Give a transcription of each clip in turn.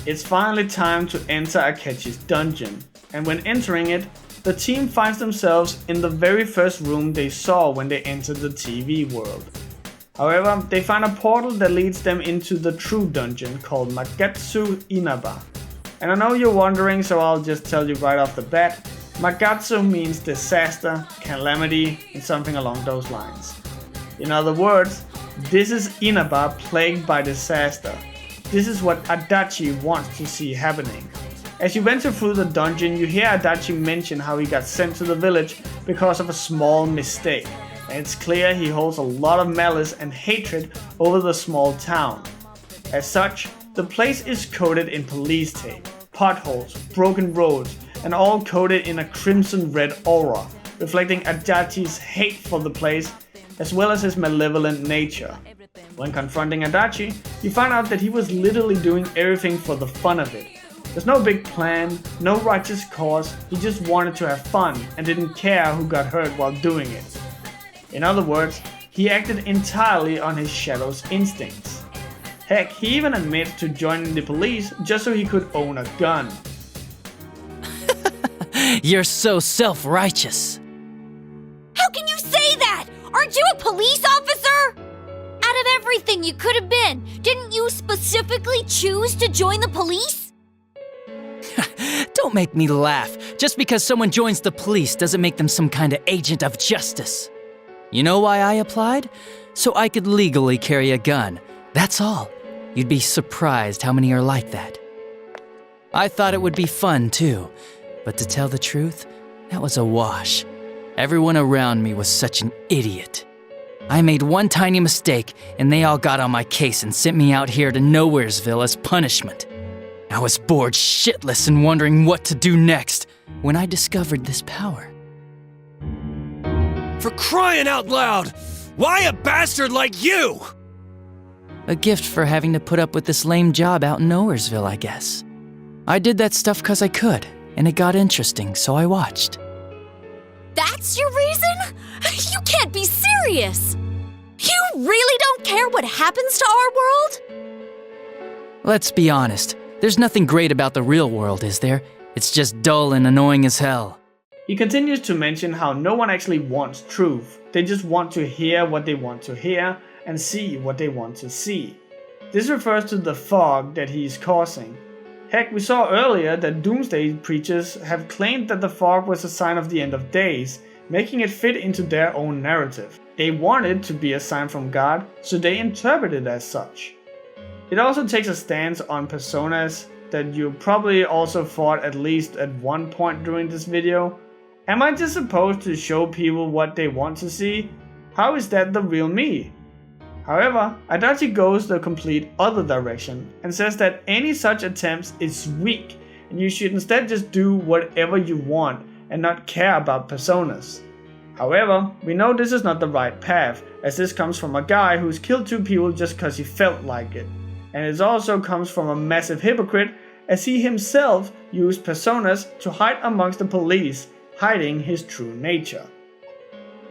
It's finally time to enter Akechi's dungeon, and when entering it, the team finds themselves in the very first room they saw when they entered the TV world. However, they find a portal that leads them into the true dungeon called Magatsu Inaba. And I know you're wondering, so I'll just tell you right off the bat, Magatsu means disaster, calamity, and something along those lines. In other words, this is Inaba plagued by disaster. This is what Adachi wants to see happening. As you venture through the dungeon, you hear Adachi mention how he got sent to the village because of a small mistake. And it's clear he holds a lot of malice and hatred over the small town. As such, the place is coated in police tape, potholes, broken roads, and all coated in a crimson red aura, reflecting Adachi's hate for the place as well as his malevolent nature. When confronting Adachi, you find out that he was literally doing everything for the fun of it. There's no big plan, no righteous cause, he just wanted to have fun and didn't care who got hurt while doing it. In other words, he acted entirely on his shadow's instincts. Heck, he even admits to joining the police just so he could own a gun. You're so self-righteous. How can you say that? Aren't you a police officer? Out of everything you could have been, didn't you specifically choose to join the police? Don't make me laugh. Just because someone joins the police doesn't make them some kind of agent of justice. You know why I applied? So I could legally carry a gun. That's all. You'd be surprised how many are like that. I thought it would be fun too, but to tell the truth, that was a wash. Everyone around me was such an idiot. I made one tiny mistake and they all got on my case and sent me out here to Nowheresville as punishment. I was bored shitless and wondering what to do next when I discovered this power. For crying out loud! Why a bastard like you? A gift for having to put up with this lame job out in Nowheresville, I guess. I did that stuff because I could, and it got interesting, so I watched. That's your reason? You can't be serious! You really don't care what happens to our world? Let's be honest, there's nothing great about the real world, is there? It's just dull and annoying as hell. He continues to mention how no one actually wants truth, they just want to hear what they want to hear and see what they want to see. This refers to the fog that he is causing. Heck, we saw earlier that doomsday preachers have claimed that the fog was a sign of the end of days, making it fit into their own narrative. They want it to be a sign from God, so they interpret it as such. It also takes a stance on personas that you probably also thought at least at one point during this video. Am I just supposed to show people what they want to see? How is that the real me? However, Adachi goes the complete other direction and says that any such attempts is weak and you should instead just do whatever you want and not care about personas. However, we know this is not the right path, as this comes from a guy who's killed 2 people just cause he felt like it. And it also comes from a massive hypocrite, as he himself used personas to hide amongst the police, hiding his true nature.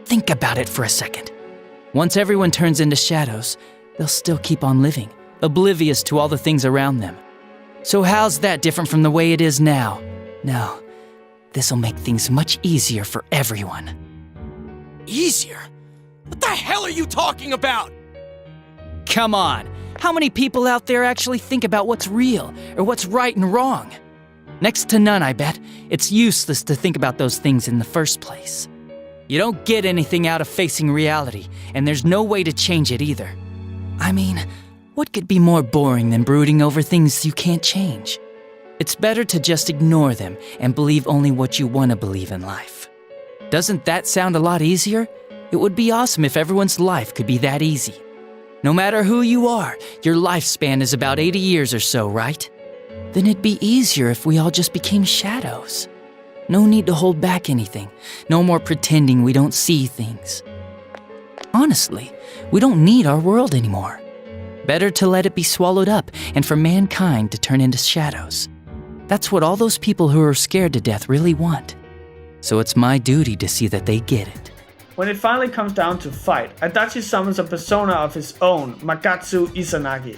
Think about it for a second. Once everyone turns into shadows, they'll still keep on living, oblivious to all the things around them. So how's that different from the way it is now? No, this'll make things much easier for everyone. Easier? What the hell are you talking about? Come on, how many people out there actually think about what's real or what's right and wrong? Next to none, I bet. It's useless to think about those things in the first place. You don't get anything out of facing reality, and there's no way to change it either. I mean, what could be more boring than brooding over things you can't change? It's better to just ignore them and believe only what you want to believe in life. Doesn't that sound a lot easier? It would be awesome if everyone's life could be that easy. No matter who you are, your lifespan is about 80 years or so, right? Then it'd be easier if we all just became shadows. No need to hold back anything. No more pretending we don't see things. Honestly, we don't need our world anymore. Better to let it be swallowed up and for mankind to turn into shadows. That's what all those people who are scared to death really want. So it's my duty to see that they get it. When it finally comes down to fight, Adachi summons a persona of his own, Magatsu Izanagi.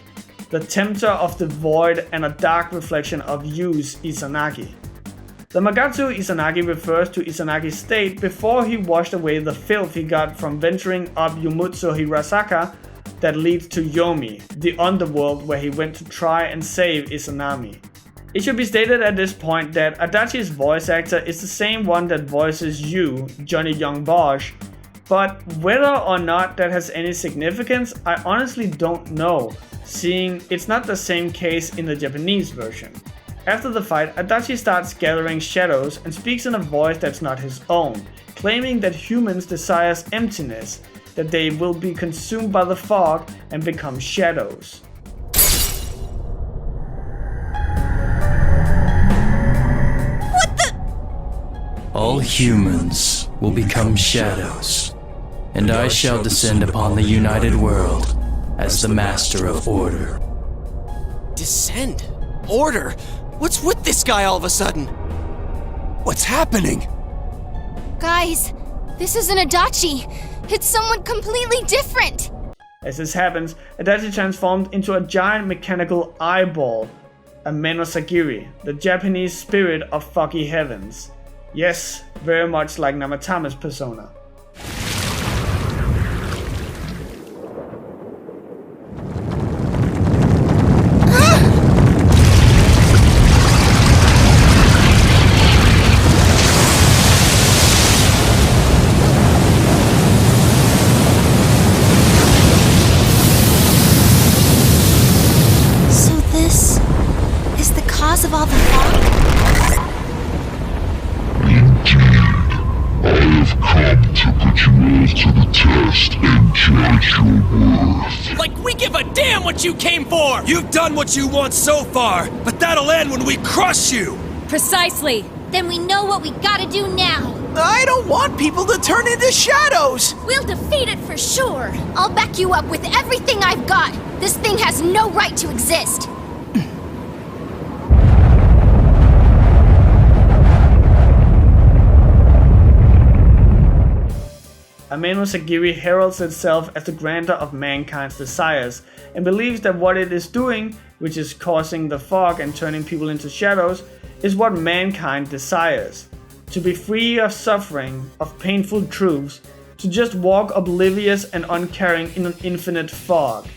the tempter of the void and a dark reflection of Yu's Izanagi. The Magatsu Izanagi refers to Izanagi's state before he washed away the filth he got from venturing up Yumutsu Hirasaka that leads to Yomi, the underworld where he went to try and save Izanami. It should be stated at this point that Adachi's voice actor is the same one that voices Yu, Johnny Young Bosch, but whether or not that has any significance, I honestly don't know, seeing it's not the same case in the Japanese version. After the fight, Adachi starts gathering shadows and speaks in a voice that's not his own, claiming that humans desire emptiness, that they will be consumed by the fog and become shadows. What the? All humans will become shadows, and I shall descend upon the united world as the master of order. Descend? Order? What's with this guy all of a sudden? What's happening? Guys, this isn't Adachi. It's someone completely different. As this happens, Adachi transforms into a giant mechanical eyeball, a Menosagiri, the Japanese spirit of foggy heavens. Yes, very much like Namatama's persona. Of all the fog? I have come to put you all to the test and judge your worth. Like we give a damn what you came for! You've done what you want so far, but that'll end when we crush you! Precisely. Then we know what we gotta do now. I don't want people to turn into shadows! We'll defeat it for sure. I'll back you up with everything I've got. This thing has no right to exist. A Menosagiri heralds itself as the granter of mankind's desires, and believes that what it is doing, which is causing the fog and turning people into shadows, is what mankind desires. To be free of suffering, of painful truths, to just walk oblivious and uncaring in an infinite fog.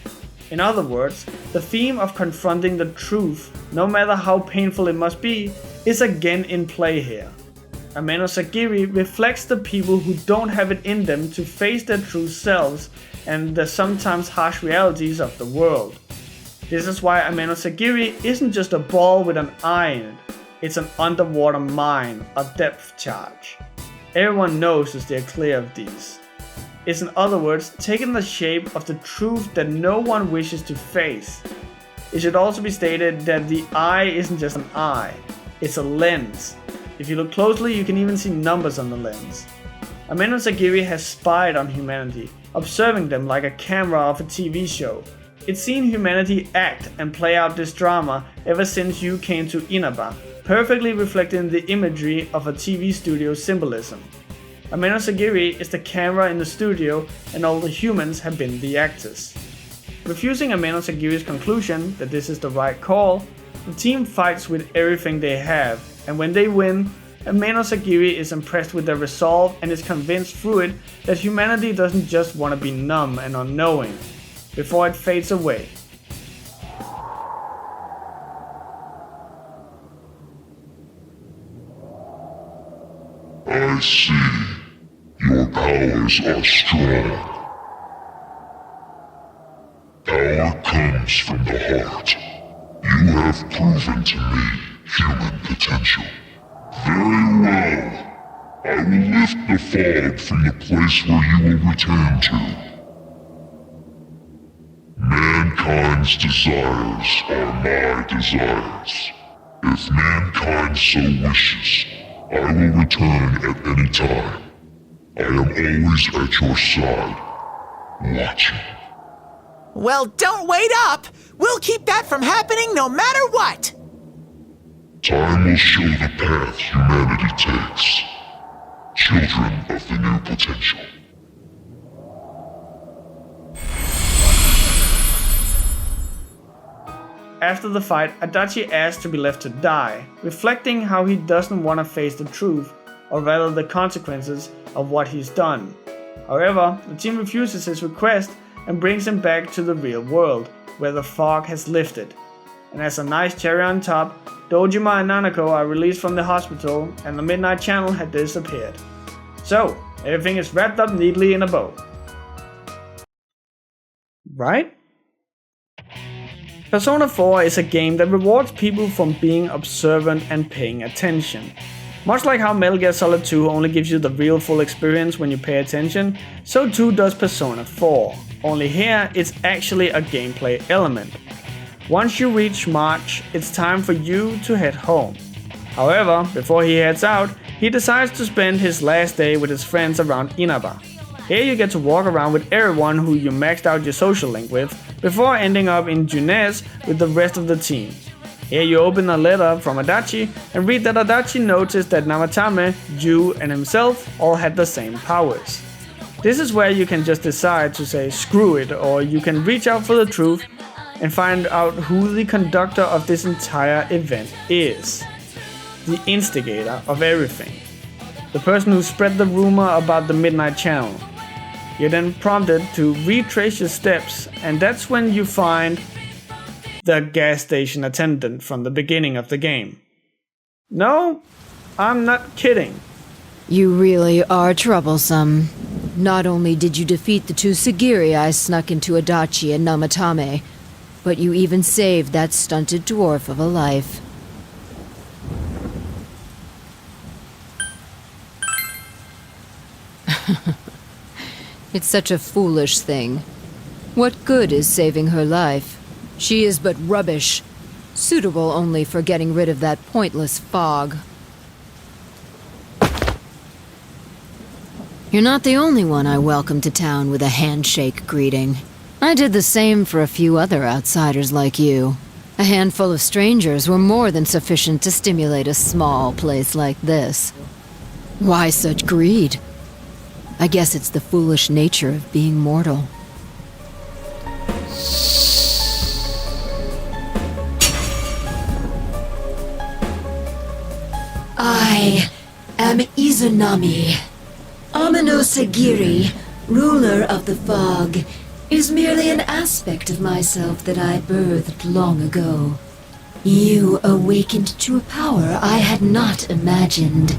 In other words, the theme of confronting the truth, no matter how painful it must be, is again in play here. A Menosagiri reflects the people who don't have it in them to face their true selves and the sometimes harsh realities of the world. This is why a Menosagiri isn't just a ball with an eye in it, it's an underwater mine, a depth charge. Everyone knows to steer clear of these. It's in other words taking the shape of the truth that no one wishes to face. It should also be stated that the eye isn't just an eye, it's a lens. If you look closely, you can even see numbers on the lens. A Menosagiri has spied on humanity, observing them like a camera of a TV show. It's seen humanity act and play out this drama ever since you came to Inaba, perfectly reflecting the imagery of a TV studio symbolism. A Menosagiri is the camera in the studio, and all the humans have been the actors. Refusing a Menosagiri's conclusion that this is the right call, the team fights with everything they have, and when they win, a Menosagiri is impressed with their resolve and is convinced through it that humanity doesn't just want to be numb and unknowing, before it fades away. I see. Your powers are strong. Power comes from the heart. You have proven to me human potential. Very well. I will lift the fog from the place where you will return to. Mankind's desires are my desires. If mankind so wishes, I will return at any time. I am always at your side, watching. Well, don't wait up! We'll keep that from happening no matter what! Time will show the path humanity takes. Children of the new potential. after the fight, Adachi asks to be left to die, reflecting how he doesn't want to face the truth, or rather the consequences of what he's done. However, the team refuses his request and brings him back to the real world, where the fog has lifted. And as a nice cherry on top, Dojima and Nanako are released from the hospital and the Midnight Channel had disappeared. So, everything is wrapped up neatly in a bow. Right? Persona 4 is a game that rewards people for being observant and paying attention. Much like how Metal Gear Solid 2 only gives you the real full experience when you pay attention, so too does Persona 4. Only here, it's actually a gameplay element. Once you reach March, it's time for you to head home. However, before he heads out, he decides to spend his last day with his friends around Inaba. Here you get to walk around with everyone who you maxed out your social link with, before ending up in Junes with the rest of the team. Here you open a letter from Adachi and read that Adachi noticed that Namatame, Ju and himself all had the same powers. This is where you can just decide to say screw it, or you can reach out for the truth and find out who the conductor of this entire event is. The instigator of everything. The person who spread the rumor about the Midnight Channel. You're then prompted to retrace your steps, and that's when you find the gas station attendant from the beginning of the game. No, I'm not kidding. You really are troublesome. Not only did you defeat the two Sagiri I snuck into Adachi and Namatame, but you even saved that stunted dwarf of a life. It's such a foolish thing. What good is saving her life? She is but rubbish, suitable only for getting rid of that pointless fog. You're not the only one I welcomed to town with a handshake greeting. I did the same for a few other outsiders like you. A handful of strangers were more than sufficient to stimulate a small place like this. Why such greed? I guess it's the foolish nature of being mortal. I am Izanami. Amino Sagiri, ruler of the fog, is merely an aspect of myself that I birthed long ago. You awakened to a power I had not imagined.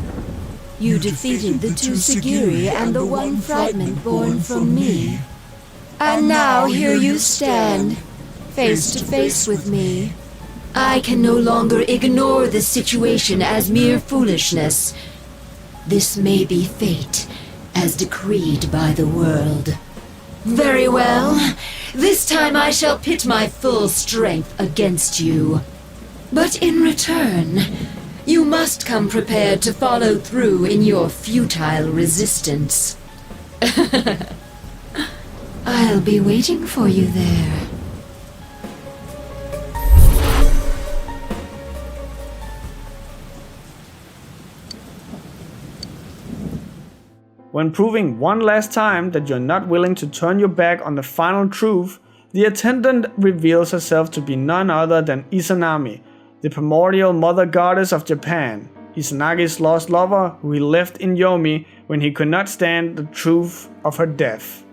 You defeated the two Sagiri and the one fragment born from me. And now here you stand, face to face with me. I can no longer ignore this situation as mere foolishness. This may be fate, as decreed by the world. Very well. This time I shall pit my full strength against you. But in return, you must come prepared to follow through in your futile resistance. I'll be waiting for you there. When proving one last time that you're not willing to turn your back on the final truth, the attendant reveals herself to be none other than Izanami, the primordial mother goddess of Japan, Izanagi's lost lover who he left in Yomi when he could not stand the truth of her death.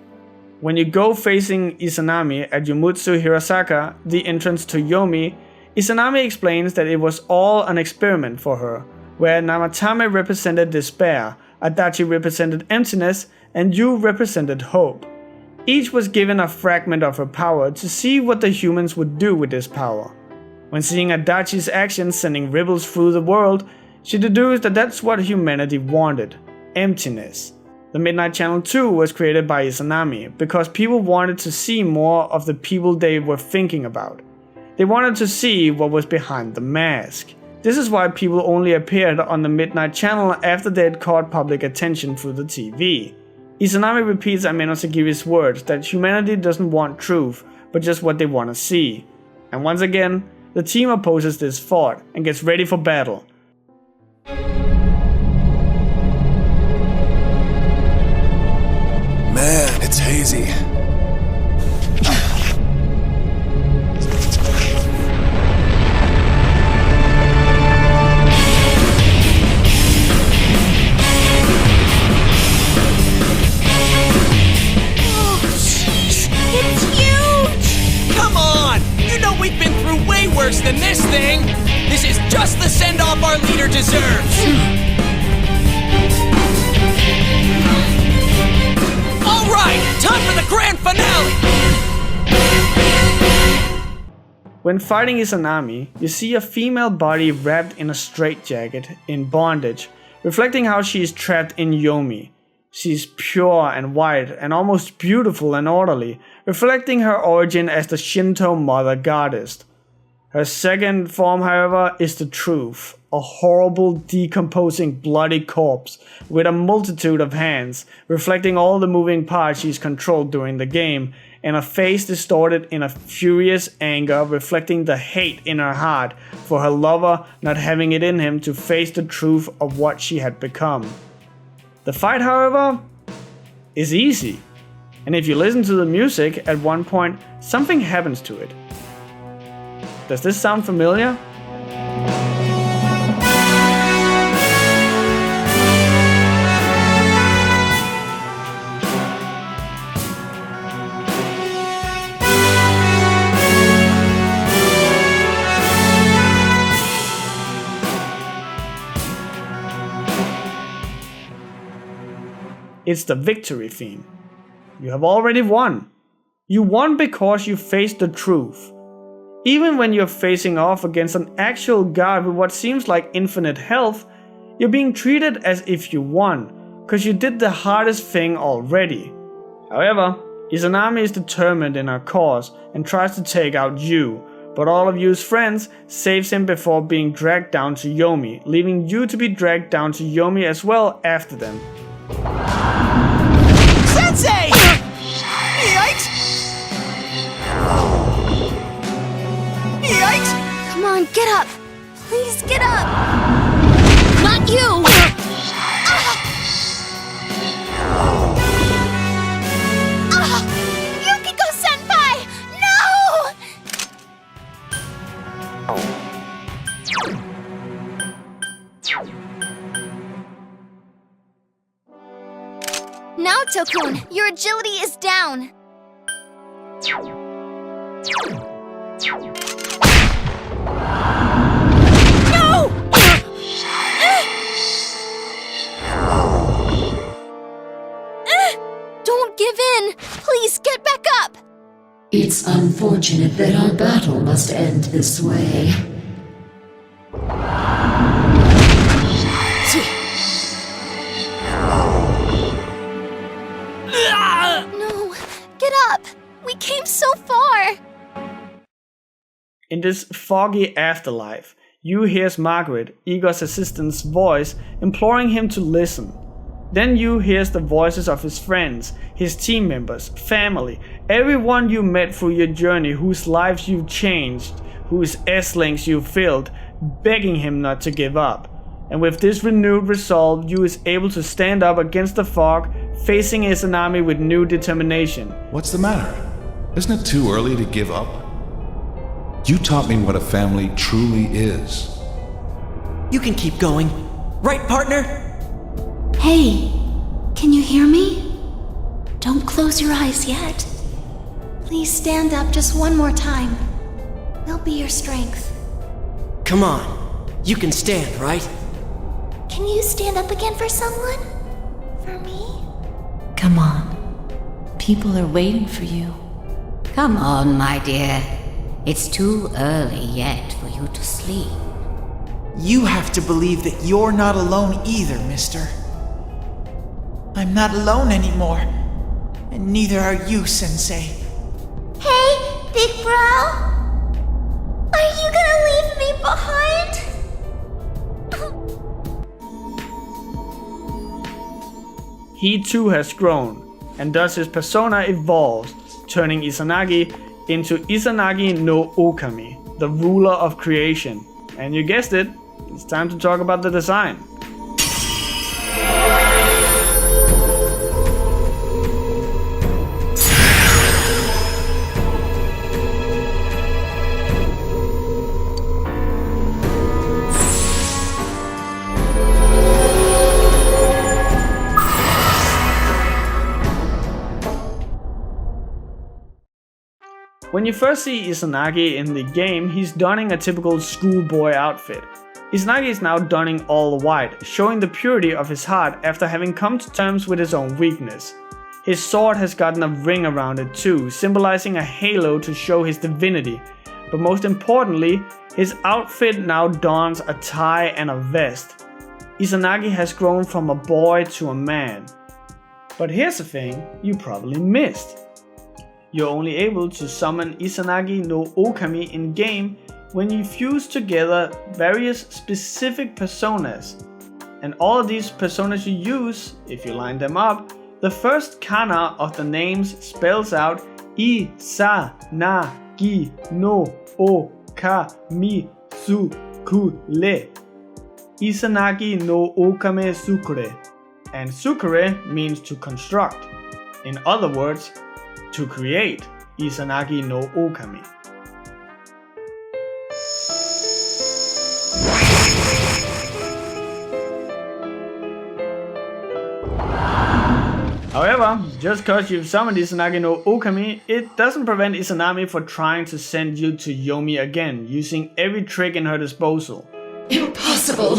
When you go facing Izanami at Yumutsu Hirasaka, the entrance to Yomi, Izanami explains that it was all an experiment for her, where Namatame represented despair, Adachi represented emptiness, and Yu represented hope. Each was given a fragment of her power to see what the humans would do with this power. When seeing Adachi's actions sending ripples through the world, she deduced that that's what humanity wanted: emptiness. The Midnight Channel 2 was created by Izanami because people wanted to see more of the people they were thinking about. They wanted to see what was behind the mask. This is why people only appeared on the Midnight Channel after they had caught public attention through the TV. Izanami repeats Ameno Sagiri's words that humanity doesn't want truth, but just what they want to see. And once again, the team opposes this thought and gets ready for battle. Man, it's hazy. us the send-off our leader deserves! Alright, time for the grand finale! When fighting Izanami, you see a female body wrapped in a straitjacket, in bondage, reflecting how she is trapped in Yomi. She is pure and white and almost beautiful and orderly, reflecting her origin as the Shinto mother goddess. Her second form, however, is the truth, a horrible, decomposing, bloody corpse with a multitude of hands, reflecting all the moving parts she's controlled during the game, and a face distorted in a furious anger, reflecting the hate in her heart for her lover not having it in him to face the truth of what she had become. The fight, however, is easy, and if you listen to the music at one point, something happens to it. Does this sound familiar? It's the victory theme. You have already won. You won because you faced the truth. Even when you're facing off against an actual god with what seems like infinite health, you're being treated as if you won, because you did the hardest thing already. However, Izanami is determined in her cause and tries to take out you, but all of you's friends saves him before being dragged down to Yomi, leaving you to be dragged down to Yomi as well after them. Sensei! Yikes! Yikes! Come on, get up! Please get up! Not you! Yukiko-senpai! No! Now, Tokun, your agility is down. No! Don't give in. Please get back up. It's unfortunate that our battle must end this way. No, get up. We came so far. In this foggy afterlife, you hears Margaret, Igor's assistant's voice, imploring him to listen. Then you hears the voices of his friends, his team members, family, everyone you met through your journey, whose lives you've changed, whose S-links you've filled, begging him not to give up. And with this renewed resolve, you is able to stand up against the fog, facing Izanami with new determination. What's the matter? Isn't it too early to give up? You taught me what a family truly is. You can keep going. Right, partner? Hey, can you hear me? Don't close your eyes yet. Please stand up just one more time. We'll be your strength. Come on. You can stand, right? Can you stand up again for someone? For me? Come on. People are waiting for you. Come on, my dear. It's too early yet for you to sleep. You have to believe that you're not alone either, mister. I'm not alone anymore. And neither are you, Sensei. Hey, big bro! Are you gonna leave me behind? He too has grown, and thus his persona evolves, turning Izanagi into Izanagi no Okami, the ruler of creation. And you guessed it, it's time to talk about the design. When you first see Izanagi in the game, he's donning a typical schoolboy outfit. Izanagi is now donning all white, showing the purity of his heart after having come to terms with his own weakness. His sword has gotten a ring around it too, symbolizing a halo to show his divinity. But most importantly, his outfit now dons a tie and a vest. Izanagi has grown from a boy to a man. But here's the thing you probably missed. You're only able to summon Izanagi no Okami in game when you fuse together various specific personas. And all of these personas you use, if you line them up, the first kana of the names spells out Izanagi no Okami Sukure. Izanagi no Okame Sukure. And Sukure means to construct. In other words, to create Izanagi no Okami. However, just cause you've summoned Izanagi no Okami, it doesn't prevent Izanami from trying to send you to Yomi again, using every trick in her disposal. Impossible!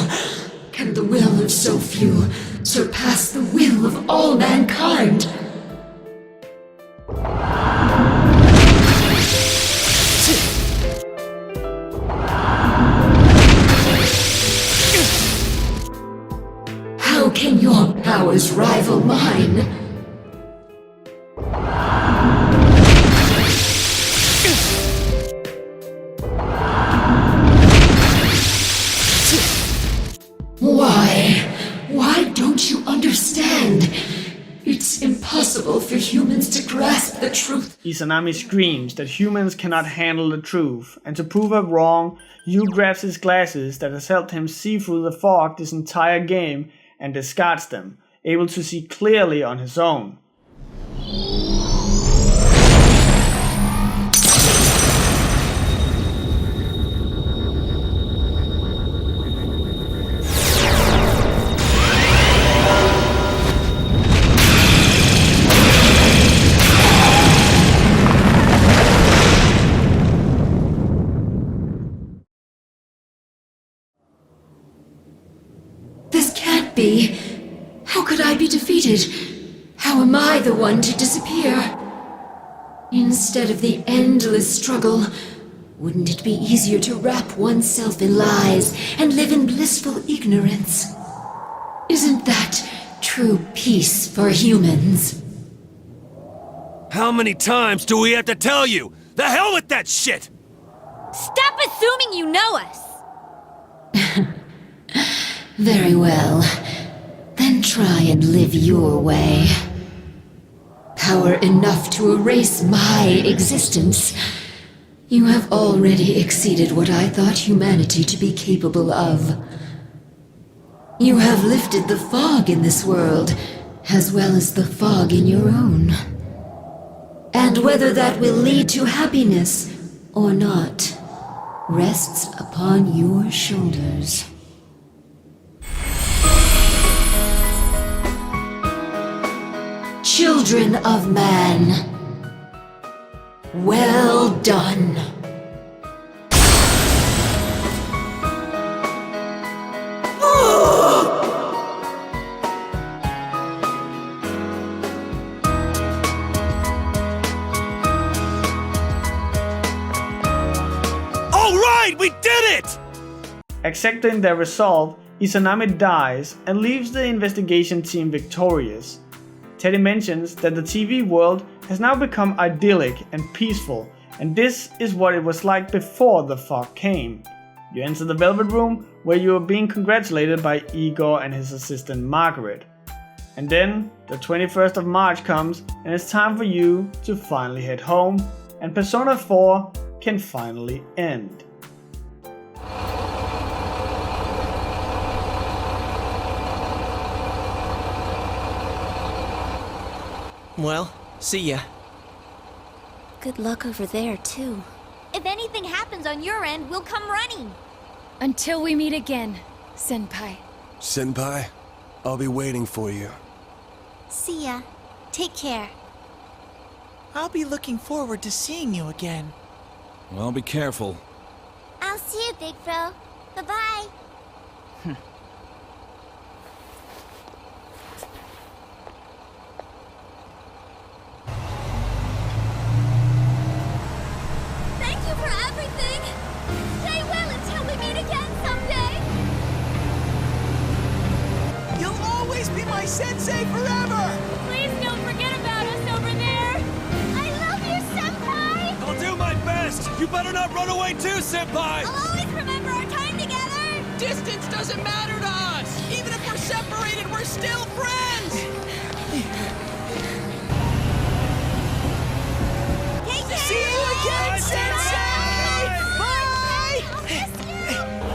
Can the will of so few surpass the will of all mankind? How can your powers rival mine? Why don't you understand? It's impossible for humans to grasp the truth. Izanami screams that humans cannot handle the truth, and to prove her wrong, Yu grabs his glasses that has helped him see through the fog this entire game and discards them, able to see clearly on his own. Be. How could I be defeated? How am I the one to disappear? Instead of the endless struggle, wouldn't it be easier to wrap oneself in lies and live in blissful ignorance? Isn't that true peace for humans? How many times do we have to tell you? The hell with that shit! Stop assuming you know us! Very well. Then try and live your way. Power enough to erase my existence. You have already exceeded what I thought humanity to be capable of. You have lifted the fog in this world, as well as the fog in your own. And whether that will lead to happiness or not, rests upon your shoulders. Children of man, well done. All right, we did it! Accepting their resolve, Izanami dies and leaves the investigation team victorious. Teddy mentions that the TV world has now become idyllic and peaceful, and this is what it was like before the fog came. You enter the Velvet Room, where you are being congratulated by Igor and his assistant Margaret. And then the 21st of March comes, and it's time for you to finally head home, and Persona 4 can finally end. Well, see ya. Good luck over there, too. If anything happens on your end, we'll come running. Until we meet again, Senpai. Senpai, I'll be waiting for you. See ya. Take care. I'll be looking forward to seeing you again. Well, be careful. I'll see you, Big Bro. Bye-bye. You better not run away too, Senpai! I'll always remember our time together! Distance doesn't matter to us! Even if we're separated, we're still friends! See you again, Sensei! Bye! I'll miss you!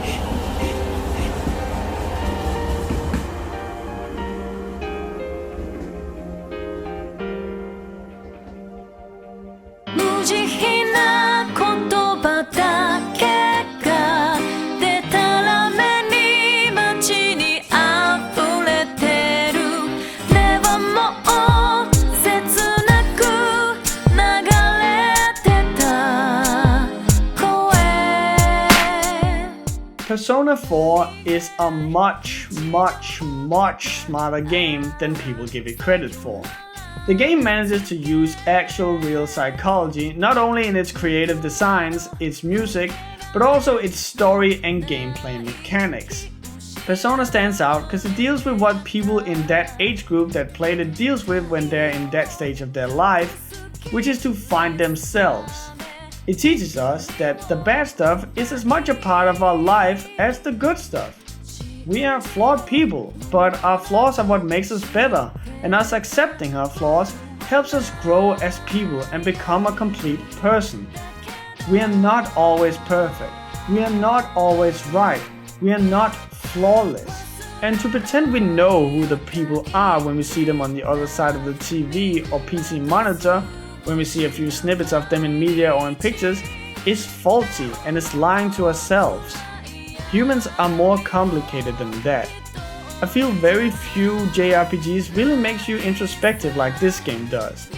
Persona 4 is a much smarter game than people give it credit for. The game manages to use actual real psychology not only in its creative designs, its music, but also its story and gameplay mechanics. Persona stands out because it deals with what people in that age group that played it deals with when they're in that stage of their life, which is to find themselves. It teaches us that the bad stuff is as much a part of our life as the good stuff. We are flawed people, but our flaws are what makes us better, and us accepting our flaws helps us grow as people and become a complete person. We are not always perfect. We are not always right. We are not flawless. And to pretend we know who the people are when we see them on the other side of the TV or PC monitor, when we see a few snippets of them in media or in pictures, is faulty and is lying to ourselves. Humans are more complicated than that. I feel very few JRPGs really makes you introspective like this game does.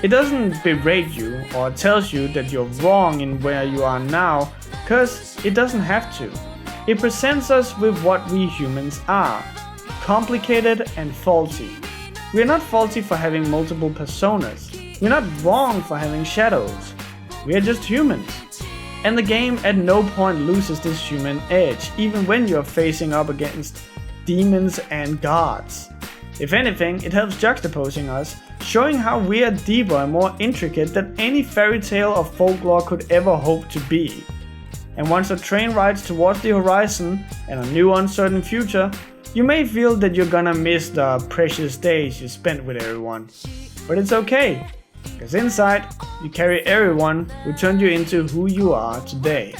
It doesn't berate you or tells you that you're wrong in where you are now, cause it doesn't have to. It presents us with what we humans are, complicated and faulty. We're not faulty for having multiple personas. We're not wrong for having shadows. We are just humans. And the game at no point loses this human edge, even when you're facing up against demons and gods. If anything, it helps juxtaposing us, showing how we are deeper and more intricate than any fairy tale or folklore could ever hope to be. And once the train rides towards the horizon and a new uncertain future, you may feel that you're gonna miss the precious days you spent with everyone. But it's okay. Because inside, you carry everyone who turned you into who you are today.